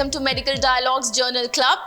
welcome to Medical Dialogues Journal Club,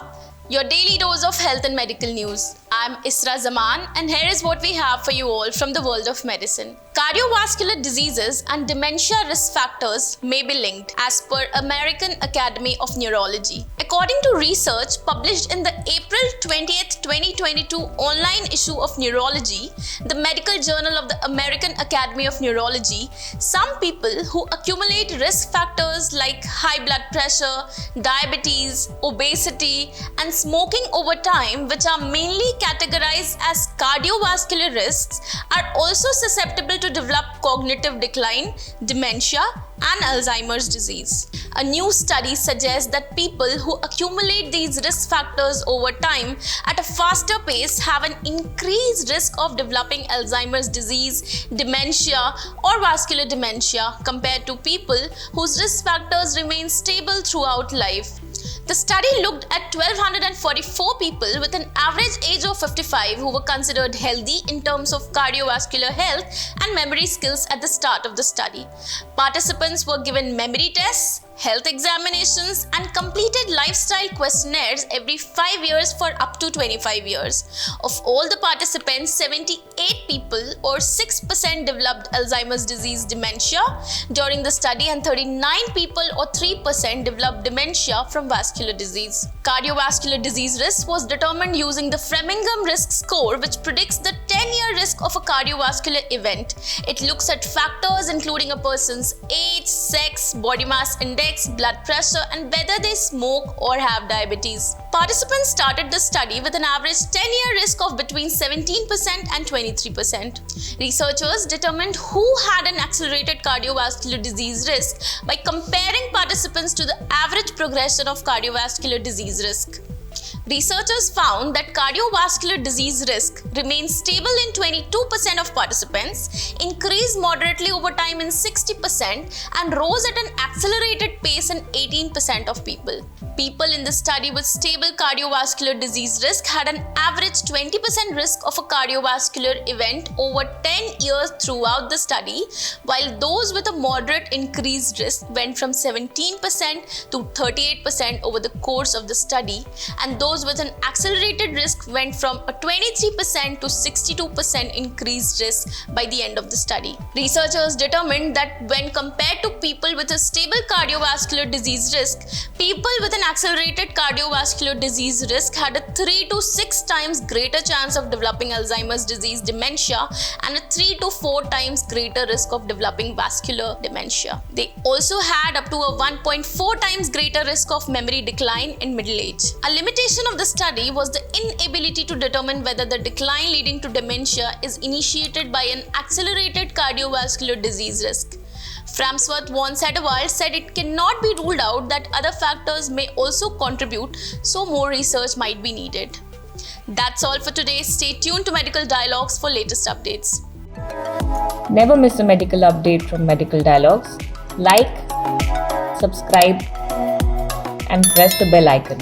your daily dose of health and medical news. I'm Isra Zaman, and here is what we have for you all from the world of medicine. Cardiovascular diseases and dementia risk factors may be linked as per American Academy of Neurology. According to research published in the April 20th, 2022 online issue of Neurology, the medical journal of the American Academy of Neurology, some people who accumulate risk factors like high blood pressure, diabetes, obesity, and smoking over time, which are mainly categorized as cardiovascular risks, are also susceptible to develop cognitive decline, dementia, and Alzheimer's disease. A new study suggests that people who accumulate these risk factors over time at a faster pace have an increased risk of developing Alzheimer's disease, dementia, or vascular dementia compared to people whose risk factors remain stable throughout life. The study looked at 1,244 people with an average age of 55 who were considered healthy in terms of cardiovascular health and memory skills at the start of the study. Participants were given memory tests, health examinations, and completed lifestyle questionnaires every 5 years for up to 25 years. Of all the participants, 78 people or 6% developed Alzheimer's disease dementia during the study, and 39 people or 3% developed dementia from vascular disease. Cardiovascular disease risk was determined using the Framingham risk score, which predicts the 10-year risk of a cardiovascular event. It looks at factors including a person's age, sex, body mass index, blood pressure, and whether they smoke or have diabetes. Participants started the study with an average 10-year risk of between 17% and 23%. Researchers determined who had an accelerated cardiovascular disease risk by comparing participants to the average progression of cardiovascular disease risk. Researchers found that cardiovascular disease risk remains stable in 22% of participants, increased moderately over time in 60%, and rose at an accelerated pace in 18% of people. People in the study with stable cardiovascular disease risk had an average 20% risk of a cardiovascular event over 10 years throughout the study, while those with a moderate increased risk went from 17% to 38% over the course of the study, and those with an accelerated risk went from a 23% to 62% increased risk by the end of the study. Researchers determined that when compared to people with a stable cardiovascular disease risk, people with an accelerated cardiovascular disease risk had a 3 to 6 times greater chance of developing Alzheimer's disease dementia and a 3 to 4 times greater risk of developing vascular dementia. They also had up to a 1.4 times greater risk of memory decline in middle age. A limitation of the study was the inability to determine whether the decline leading to dementia is initiated by an accelerated cardiovascular disease risk. Framsworth von Sedewald said it cannot be ruled out that other factors may also contribute, so more research might be needed. That's all for today. Stay tuned to Medical Dialogues for latest updates. Never miss a medical update from Medical Dialogues. Like, subscribe, and press the bell icon.